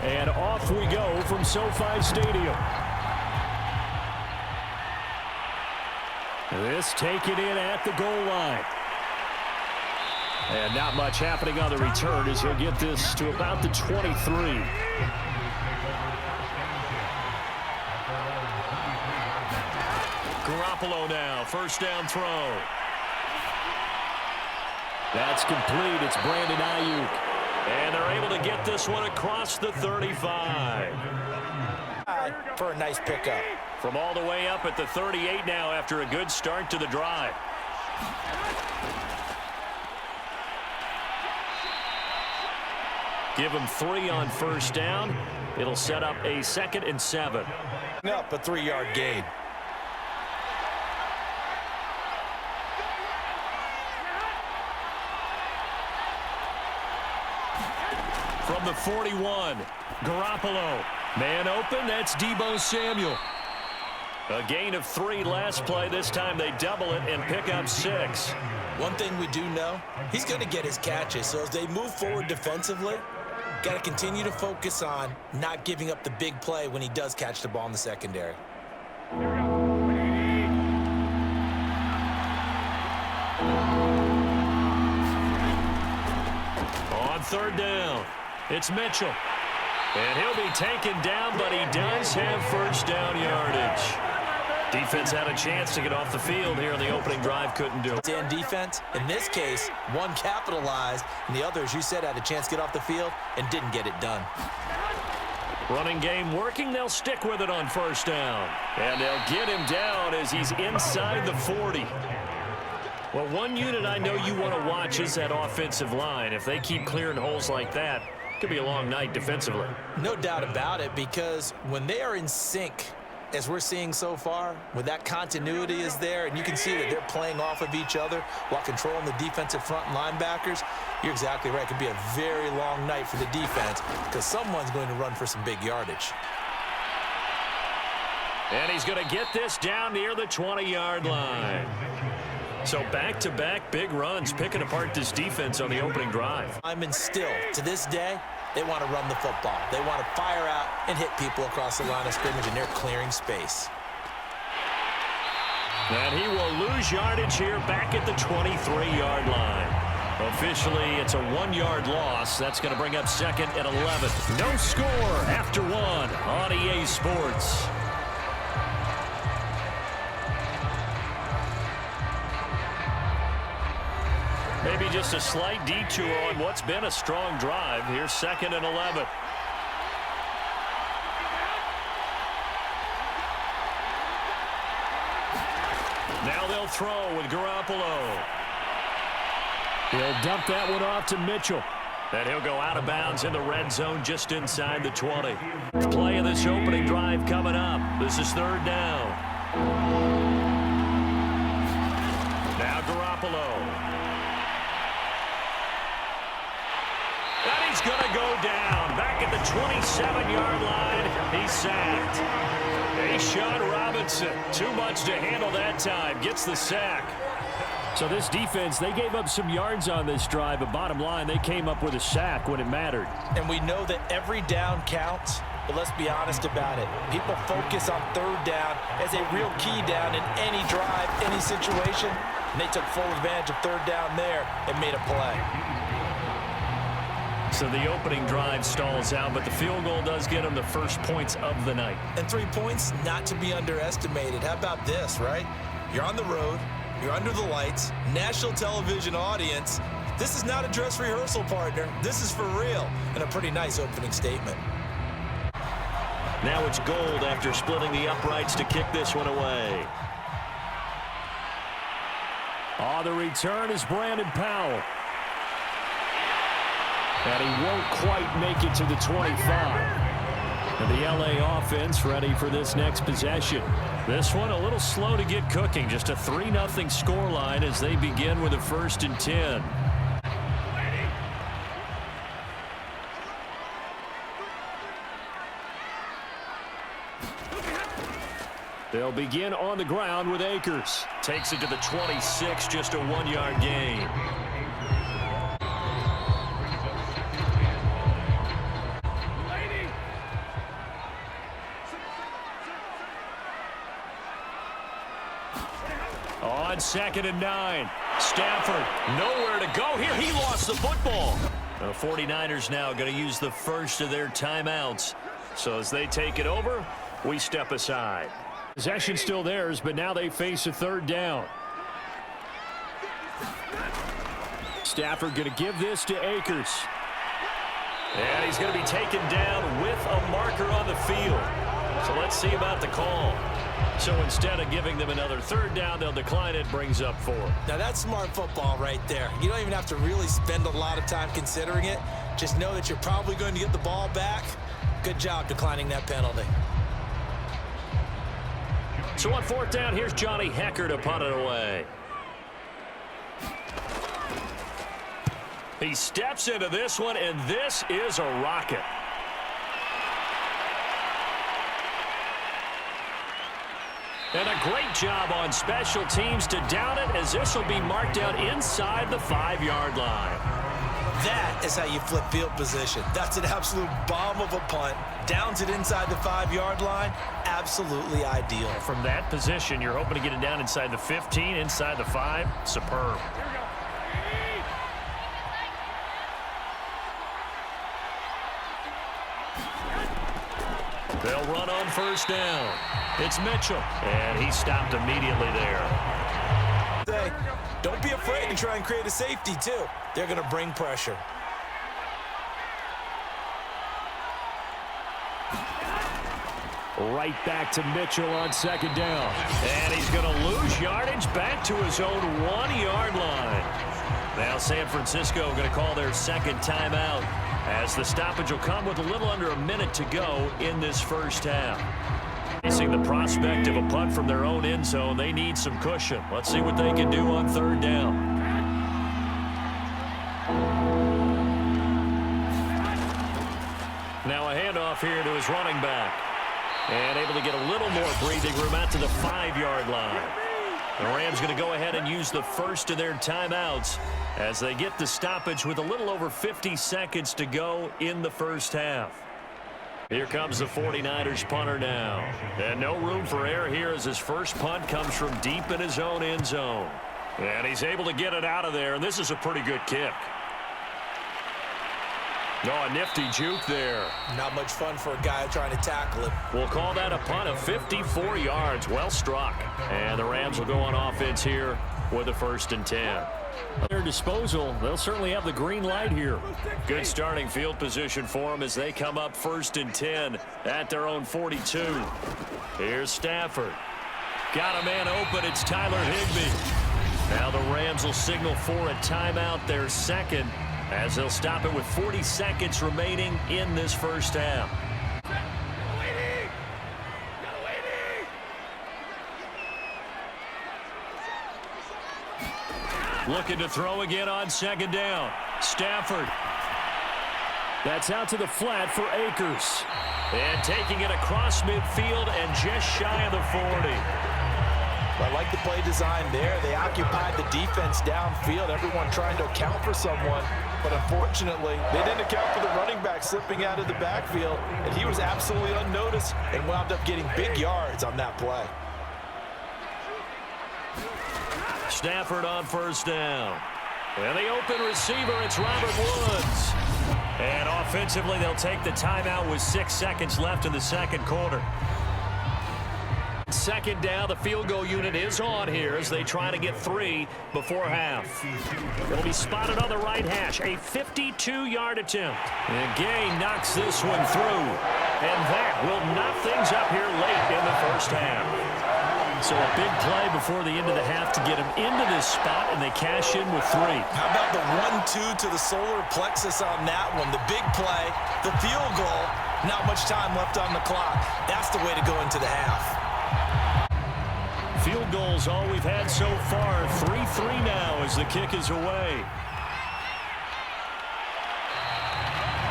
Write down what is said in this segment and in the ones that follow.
And off we go from SoFi Stadium. This taken in at the goal line. And not much happening on the return as he'll get this to about the 23. Garoppolo now, first down throw. That's complete. It's Brandon Ayuk. And they're able to get this one across the 35. For a nice pickup. From all the way up at the 38 now after a good start to the drive. Give him 3 on first down. It'll set up a 2nd and 7. Up a 3-yard gain. From the 41, Garoppolo. Man open, that's Deebo Samuel. A gain of 3 last play. This time they double it and pick up 6. One thing we do know, he's going to get his catches. So as they move forward defensively, got to continue to focus on not giving up the big play when he does catch the ball in the secondary. On 3rd down, it's Mitchell. And he'll be taken down, but he does have first down yardage. Defense had a chance to get off the field here in the opening drive, couldn't do it. And defense, in this case, one capitalized, and the other, as you said, had a chance to get off the field and didn't get it done. Running game working, they'll stick with it on first down. And they'll get him down as he's inside the 40. Well, one unit I know you want to watch is that offensive line. If they keep clearing holes like that, it could be a long night defensively. No doubt about it, because when they are in sync, as we're seeing so far, when that continuity is there, and you can see that they're playing off of each other while controlling the defensive front linebackers, you're exactly right. It could be a very long night for the defense because someone's going to run for some big yardage. And he's going to get this down near the 20-yard line. So back-to-back big runs, picking apart this defense on the opening drive. And still, to this day, they want to run the football. They want to fire out and hit people across the line of scrimmage, and they're clearing space. And he will lose yardage here back at the 23-yard line. Officially, it's a 1-yard loss. That's going to bring up 2nd and 11. No score after 1 on EA Sports. Maybe just a slight detour on what's been a strong drive. Here's 2nd and 11. Now they'll throw with Garoppolo. He'll dump that one off to Mitchell. And he'll go out of bounds in the red zone just inside the 20. Play of this opening drive coming up. This is 3rd down. Now Garoppolo. And he's going to go down. Back at the 27-yard line. He's sacked. Sean Robinson, too much to handle that time. Gets the sack. So this defense, they gave up some yards on this drive, but bottom line, they came up with a sack when it mattered. And we know that every down counts, but let's be honest about it. People focus on 3rd down as a real key down in any drive, any situation, and they took full advantage of 3rd down there and made a play. So the opening drive stalls out, but the field goal does get them the first points of the night. And 3 points, not to be underestimated. How about this, right? You're on the road. You're under the lights. National television audience. This is not a dress rehearsal, partner. This is for real. And a pretty nice opening statement. Now it's Gold after splitting the uprights to kick this one away. On the return is Brandon Powell. And he won't quite make it to the 25. And the LA offense ready for this next possession. This one a little slow to get cooking. Just a 3-0 scoreline as they begin with a 1st and 10. They'll begin on the ground with Akers. Takes it to the 26, just a 1-yard gain. on 2nd and 9. Stafford, nowhere to go here. He lost the football. The 49ers now going to use the first of their timeouts. So as they take it over, we step aside. Possession still theirs, but now they face a 3rd down. Stafford going to give this to Akers. And he's going to be taken down with a marker on the field. So let's see about the call. So instead of giving them another 3rd down, they'll decline it, brings up 4. Now that's smart football right there. You don't even have to really spend a lot of time considering it. Just know that you're probably going to get the ball back. Good job declining that penalty. So on 4th down, here's Johnny Hecker to punt it away. He steps into this one, and this is a rocket. And a great job on special teams to down it, as this will be marked out inside the 5-yard line. That is how you flip field position. That's an absolute bomb of a punt. Downs it inside the 5-yard line. Absolutely ideal. From that position, you're hoping to get it down inside the 15, inside the 5. Superb. They'll run on 1st down. It's Mitchell, and he stopped immediately there. Don't be afraid to try and create a safety, too. They're going to bring pressure. Right back to Mitchell on 2nd down. And he's going to lose yardage back to his own 1-yard line. Now San Francisco going to call their 2nd timeout, as the stoppage will come with a little under a minute to go in this 1st half. Facing the prospect of a punt from their own end zone, they need some cushion. Let's see what they can do on 3rd down. Now a handoff here to his running back. And able to get a little more breathing room out to the 5-yard line. The Rams going to go ahead and use the first of their timeouts as they get the stoppage with a little over 50 seconds to go in the 1st half. Here comes the 49ers punter now. And no room for error here as his first punt comes from deep in his own end zone. And he's able to get it out of there, and this is a pretty good kick. Oh, a nifty juke there. Not much fun for a guy trying to tackle it. We'll call that a punt of 54 yards. Well struck. And the Rams will go on offense here with a 1st and 10. At their disposal, they'll certainly have the green light here. Good starting field position for them as they come up 1st and 10 at their own 42. Here's Stafford. Got a man open. It's Tyler Higbee. Now the Rams will signal for a timeout, their 2nd, as they'll stop it with 40 seconds remaining in this 1st half. Looking to throw again on 2nd down. Stafford. That's out to the flat for Akers. And taking it across midfield and just shy of the 40. I like the play design there. They occupied the defense downfield, everyone trying to account for someone. But unfortunately, they didn't account for the running back slipping out of the backfield, and he was absolutely unnoticed and wound up getting big yards on that play. Stafford on 1st down. And the open receiver, it's Robert Woods. And offensively, they'll take the timeout with 6 seconds left in the 2nd quarter. 2nd down, the field goal unit is on here as they try to get 3 before half. It'll be spotted on the right hash, a 52-yard attempt. And Gay knocks this one through. And that will knock things up here late in the 1st half. So a big play before the end of the half to get him into this spot, and they cash in with 3. How about the 1-2 to the solar plexus on that one? The big play, the field goal, not much time left on the clock. That's the way to go into the half. Field goals all we've had so far. 3-3 now as the kick is away.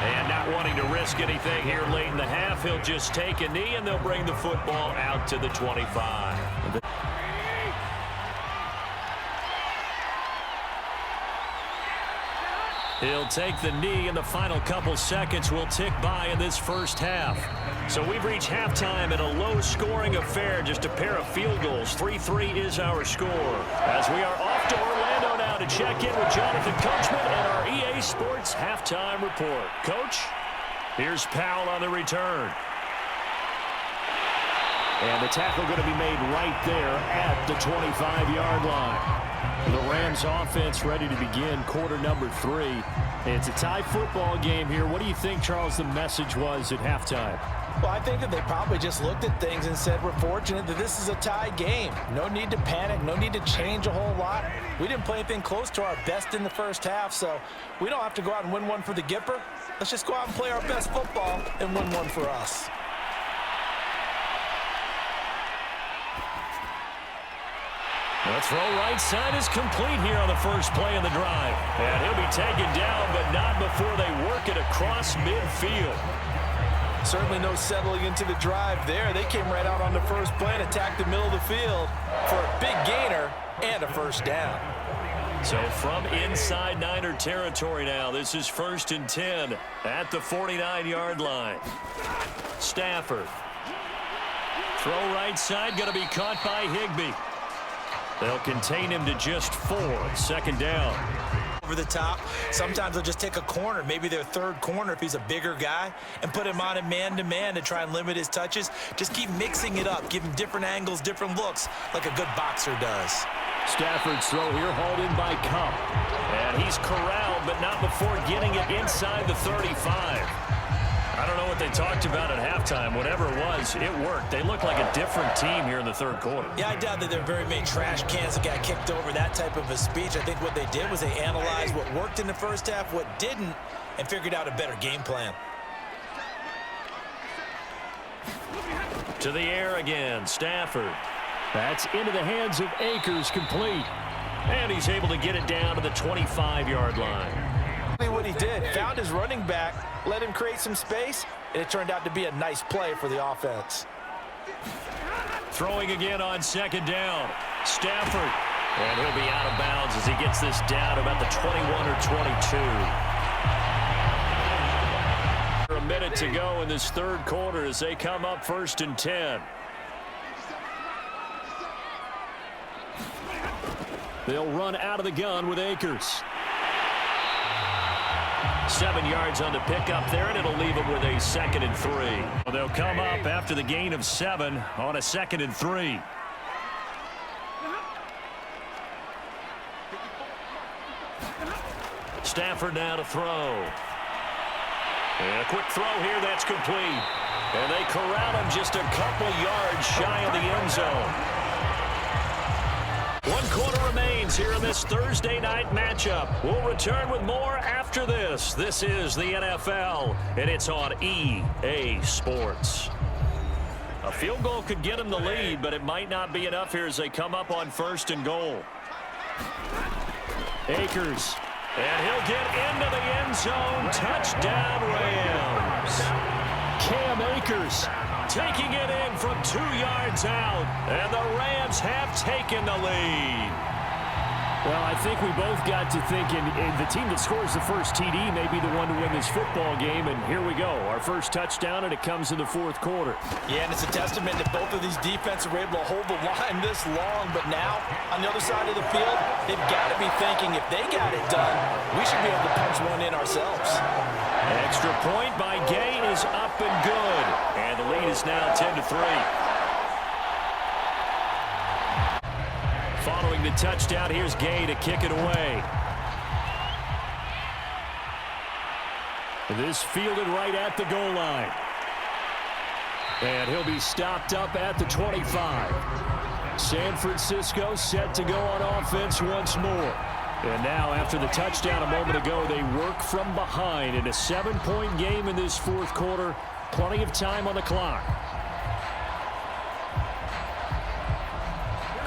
And not wanting to risk anything here late in the half, he'll just take a knee, and they'll bring the football out to the 25. He'll take the knee, and the final couple seconds will tick by in this first half. So we've reached halftime in a low-scoring affair, just a pair of field goals. 3-3 is our score. As we are off to Orlando now to check in with Jonathan Coachman and our EA Sports halftime report. Coach, here's Powell on the return. And the tackle going to be made right there at the 25-yard line. The Rams offense ready to begin quarter number 3. It's a tie football game here. What do you think, Charles, the message was at halftime? Well, I think that they probably just looked at things and said, we're fortunate that this is a tie game. No need to panic, no need to change a whole lot. We didn't play anything close to our best in the first half, so we don't have to go out and win one for the Gipper. Let's just go out and play our best football and win one for us. The throw right side is complete here on the first play of the drive. And he'll be taken down, but not before they work it across midfield. Certainly no settling into the drive there. They came right out on the first play and attacked the middle of the field for a big gainer and a first down. So from inside Niner territory now, this is 1st and 10 at the 49-yard line. Stafford. Throw right side, going to be caught by Higbee. They'll contain him to just 4. 2nd down. Over the top. Sometimes they'll just take a corner, maybe their third corner if he's a bigger guy, and put him on a man-to-man to try and limit his touches. Just keep mixing it up. Give him different angles, different looks, like a good boxer does. Stafford's throw here hauled in by Cup. And he's corralled, but not before getting it inside the 35. I don't know what they talked about at halftime. Whatever it was, it worked. They look like a different team here in the third quarter. Yeah, I doubt that there are very many trash cans that got kicked over, that type of a speech. I think what they did was they analyzed what worked in the first half, what didn't, and figured out a better game plan. To the air again, Stafford. That's into the hands of Akers, complete. And he's able to get it down to the 25-yard line. What he did, found his running back, let him create some space, and it turned out to be a nice play for the offense. Throwing again on 2nd down. Stafford. And he'll be out of bounds as he gets this down about the 21 or 22. A minute to go in this third quarter as they come up 1st and 10. They'll run out of the gun with Akers. 7 yards on the pickup there, and it'll leave them with a 2nd and 3. They'll come up after the gain of 7 on a 2nd and 3. Stafford now to throw. And a quick throw here, that's complete. And they corral him just a couple yards shy of the end zone. 1 quarter remains here in this Thursday night matchup. We'll return with more after this. This is the NFL, and it's on EA Sports. A field goal could get them the lead, but it might not be enough here as they come up on 1st and goal. Akers, and he'll get into the end zone. Touchdown, Rams. Cam Akers taking it in from 2 yards out, and the Rams have taken the lead. Well, I think we both got to thinking the team that scores the first TD may be the one to win this football game, and here we go. Our first touchdown, and it comes in the 4th quarter. Yeah, and it's a testament that both of these defenses were able to hold the line this long, but now, on the other side of the field, they've got to be thinking if they got it done, we should be able to punch one in ourselves. Extra point by Gay is up and good, and the lead is now 10-3. Following the touchdown, here's Gay to kick it away. This fielded right at the goal line. And he'll be stopped up at the 25. San Francisco set to go on offense once more. And now, after the touchdown a moment ago, they work from behind in a 7-point game in this 4th quarter. Plenty of time on the clock.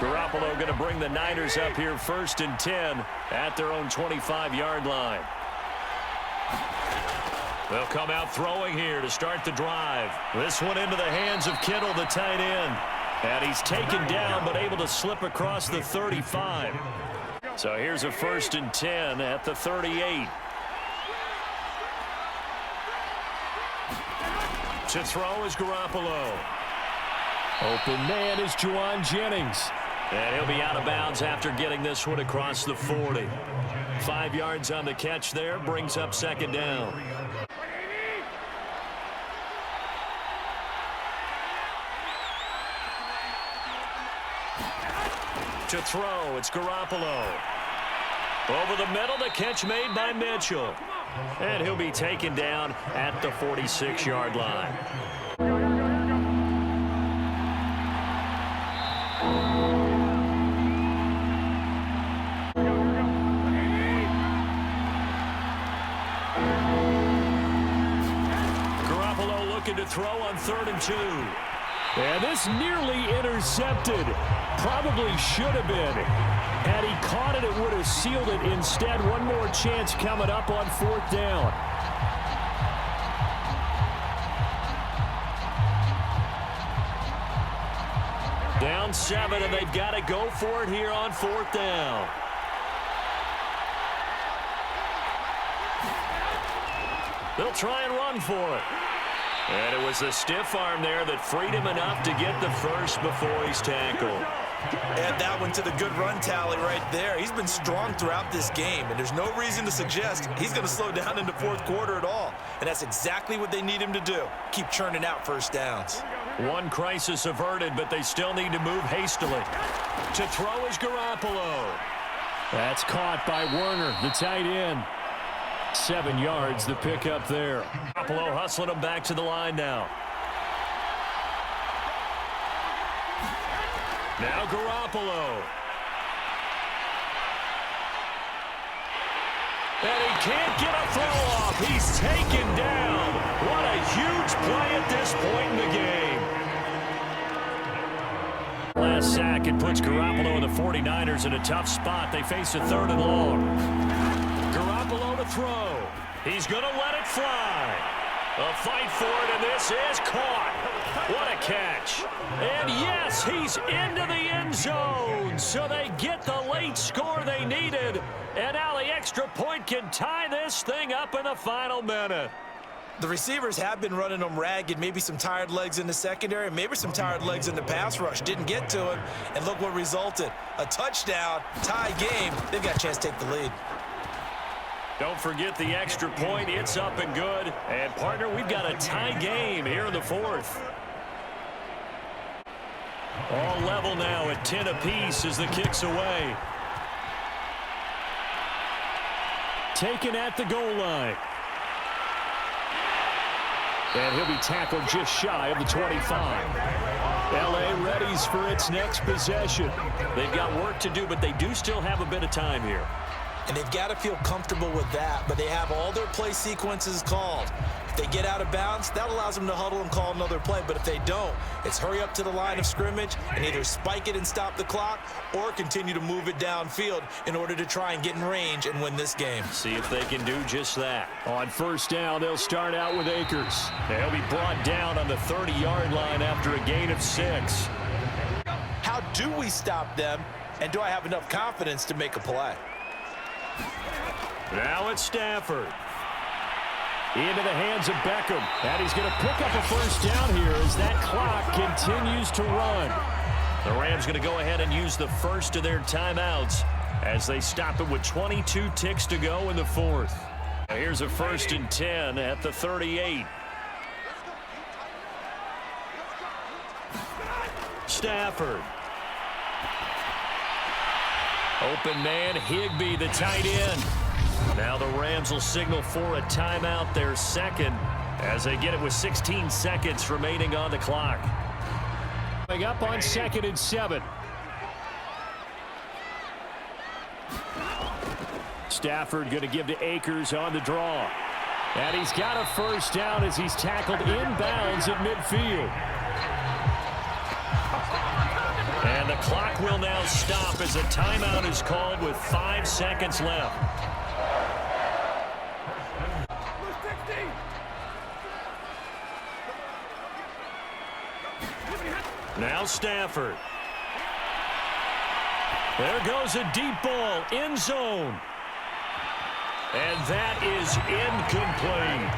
Garoppolo going to bring the Niners up here 1st and 10 at their own 25-yard line. They'll come out throwing here to start the drive. This one into the hands of Kittle, the tight end. And he's taken down but able to slip across the 35. So here's a 1st and 10 at the 38. To throw is Garoppolo. Open man is Juwan Jennings. And he'll be out of bounds after getting this one across the 40. 5 yards on the catch there, brings up second down. To throw, it's Garoppolo. Over the middle, the catch made by Mitchell. And he'll be taken down at the 46-yard line. Garoppolo looking to throw on 3rd and 2. And this nearly intercepted. Probably should have been. Had he caught it, it would have sealed it. Instead, one more chance coming up on 4th down. Down 7, and they've got to go for it here on 4th down. They'll try and run for it. And it was the stiff arm there that freed him enough to get the first before he's tackled. Add that one to the good run tally right there. He's been strong throughout this game, and there's no reason to suggest he's going to slow down into 4th quarter at all. And that's exactly what they need him to do. Keep churning out first downs. One crisis averted, but they still need to move hastily. To throw is Garoppolo. That's caught by Werner, the tight end. 7 yards, the pickup there. Garoppolo hustling him back to the line now. Now Garoppolo. And he can't get a throw off. He's taken down. What a huge play at this point in the game. Last sack, it puts Garoppolo and the 49ers in a tough spot. They face a 3rd and long. Garoppolo to throw. He's going to let it fly. A fight for it, and this is caught. What a catch. And yes, he's into the end zone. So they get the late score they needed. And now the extra point can tie this thing up in the final minute. The receivers have been running them ragged. Maybe some tired legs in the secondary, maybe some tired legs in the pass rush. Didn't get to him, and look what resulted. A touchdown, tie game. They've got a chance to take the lead. Don't forget the extra point. It's up and good. And, partner, we've got a tie game here in the 4th. All level now at 10 apiece as the kick's away. Taken at the goal line. And he'll be tackled just shy of the 25. L.A. readies for its next possession. They've got work to do, but they do still have a bit of time here. And they've got to feel comfortable with that, but they have all their play sequences called. If they get out of bounds, that allows them to huddle and call another play. But if they don't, it's hurry up to the line of scrimmage and either spike it and stop the clock or continue to move it downfield in order to try and get in range and win this game. See if they can do just that. On 1st down, they'll start out with Akers. They'll be brought down on the 30-yard line after a gain of 6. How do we stop them, and do I have enough confidence to make a play? Now it's Stafford. Into the hands of Beckham. And he's going to pick up a 1st down here as that clock continues to run. The Rams going to go ahead and use the first of their timeouts as they stop it with 22 ticks to go in the 4th. Now here's a 1st and 10 at the 38. Stafford. Open man, Higbee, the tight end. Now the Rams will signal for a timeout, their second, as they get it with 16 seconds remaining on the clock. Coming up on 2nd and 7. Stafford going to give to Akers on the draw. And he's got a 1st down as he's tackled inbounds at midfield. And the clock will now stop as a timeout is called with 5 seconds left. Now Stafford. There goes a deep ball, end zone. And that is incomplete.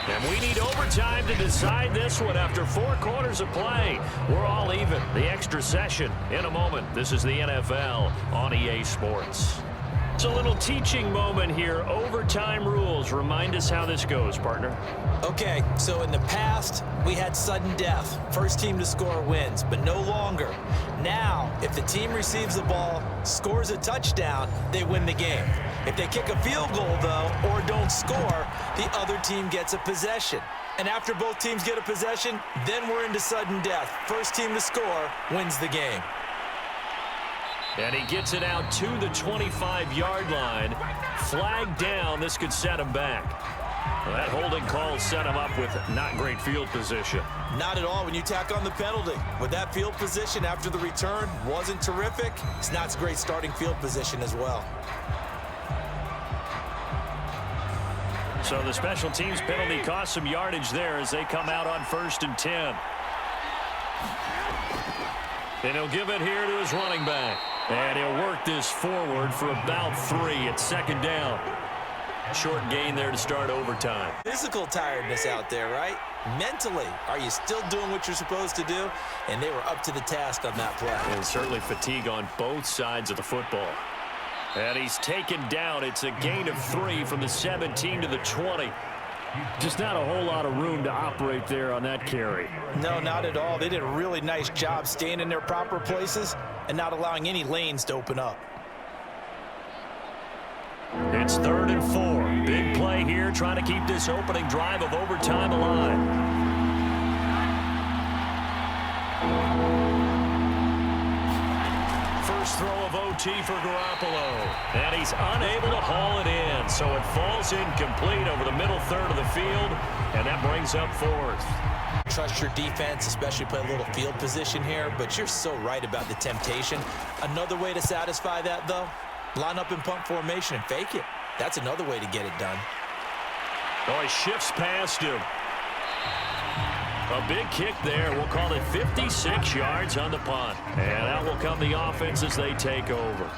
And we need overtime to decide this one after 4 quarters of play. We're all even. The extra session in a moment. This is the NFL on EA Sports. It's a little teaching moment here. Overtime rules. Remind us how this goes, partner. Okay, so in the past, we had sudden death. First team to score wins, but no longer. Now, if the team receives the ball, scores a touchdown, they win the game. If they kick a field goal, though, or don't score, the other team gets a possession. And after both teams get a possession, then we're into sudden death. First team to score wins the game. And he gets it out to the 25-yard line. Flag down. This could set him back. Well, that holding call set him up with not great field position. Not at all when you tack on the penalty. With that field position after the return wasn't terrific, it's not a great starting field position as well. So the special teams penalty cost some yardage there as they come out on 1st and 10. And he'll give it here to his running back. And he'll work this forward for about 3 at 2nd down. Short gain there to start overtime. Physical tiredness out there, right? Mentally, are you still doing what you're supposed to do? And they were up to the task on that play. And certainly fatigue on both sides of the football. And he's taken down. It's a gain of 3 from the 17 to the 20. Just not a whole lot of room to operate there on that carry. No, not at all. They did a really nice job staying in their proper places and not allowing any lanes to open up. It's 3rd and 4. Big play here, trying to keep this opening drive of overtime alive. First throw of OT for Garoppolo. And he's unable to haul it in, so it falls incomplete over the middle third of the field, and that brings up 4th. Trust your defense, especially play a little field position here, but you're so right about the temptation. Another way to satisfy that, though, line up in punt formation and fake it. That's another way to get it done. Oh, he shifts past him. A big kick there. We'll call it 56 yards on the punt. And out will come the offense as they take over.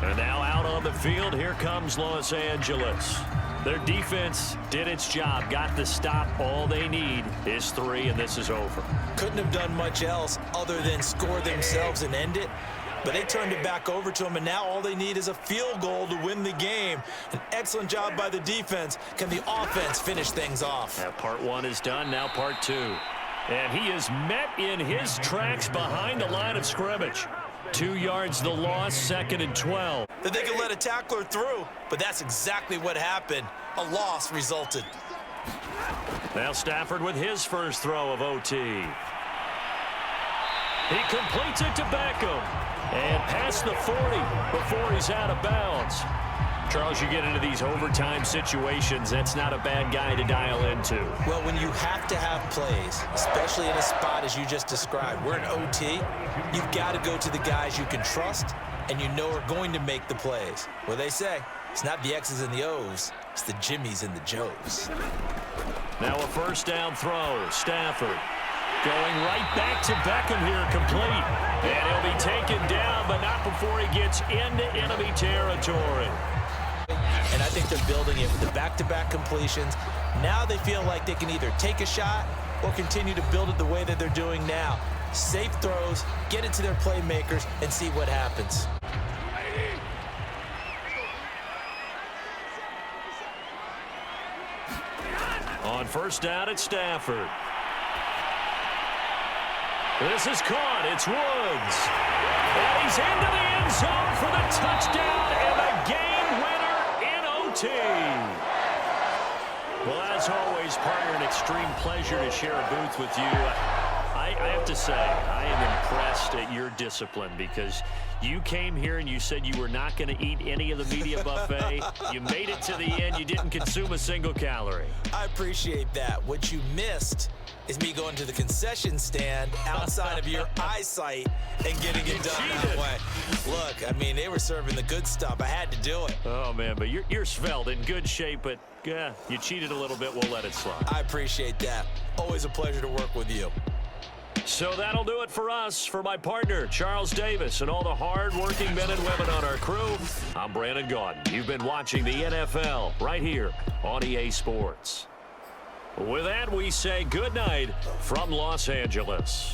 And now out on the field, here comes Los Angeles. Their defense did its job, got the stop. All they need is 3, and this is over. Couldn't have done much else other than score themselves and end it. But they turned it back over to them, and now all they need is a field goal to win the game. An excellent job by the defense. Can the offense finish things off? That part 1 is done, now part 2. And he is met in his tracks behind the line of scrimmage. 2 yards the loss, 2nd and 12. That they could let a tackler through, but that's exactly what happened. A loss resulted. Now Stafford with his first throw of OT. He completes it to Beckham. And past the 40 before he's out of bounds. Charles, you get into these overtime situations, that's not a bad guy to dial into. Well, when you have to have plays, especially in a spot as you just described, we're in OT, you've got to go to the guys you can trust and you know are going to make the plays. Well, they say, it's not the X's and the O's, it's the Jimmies and the Joes. Now a first down throw, Stafford. Going right back to Beckham here, complete. And he'll be taken down, but not before he gets into enemy territory. And I think they're building it with the back-to-back completions. Now they feel like they can either take a shot or continue to build it the way that they're doing now. Safe throws, get it to their playmakers, and see what happens. On first down, it's Stafford. This is caught. It's Woods. And he's into the end zone for the touchdown and the game winner in OT. Well, as always, partner, an extreme pleasure to share a booth with you. I have to say, I am impressed at your discipline because you came here and you said you were not going to eat any of the media buffet. You made it to the end. You didn't consume a single calorie. I appreciate that. What you missed is me going to the concession stand outside of your eyesight and getting it done that way. Look, I mean, they were serving the good stuff. I had to do it. Oh, man, but you're svelte, in good shape, but yeah, you cheated a little bit. We'll let it slide. I appreciate that. Always a pleasure to work with you. So that'll do it for us. For my partner, Charles Davis, and all the hard-working men and women on our crew, I'm Brandon Gaudin. You've been watching the NFL right here on EA Sports. With that, we say goodnight from Los Angeles.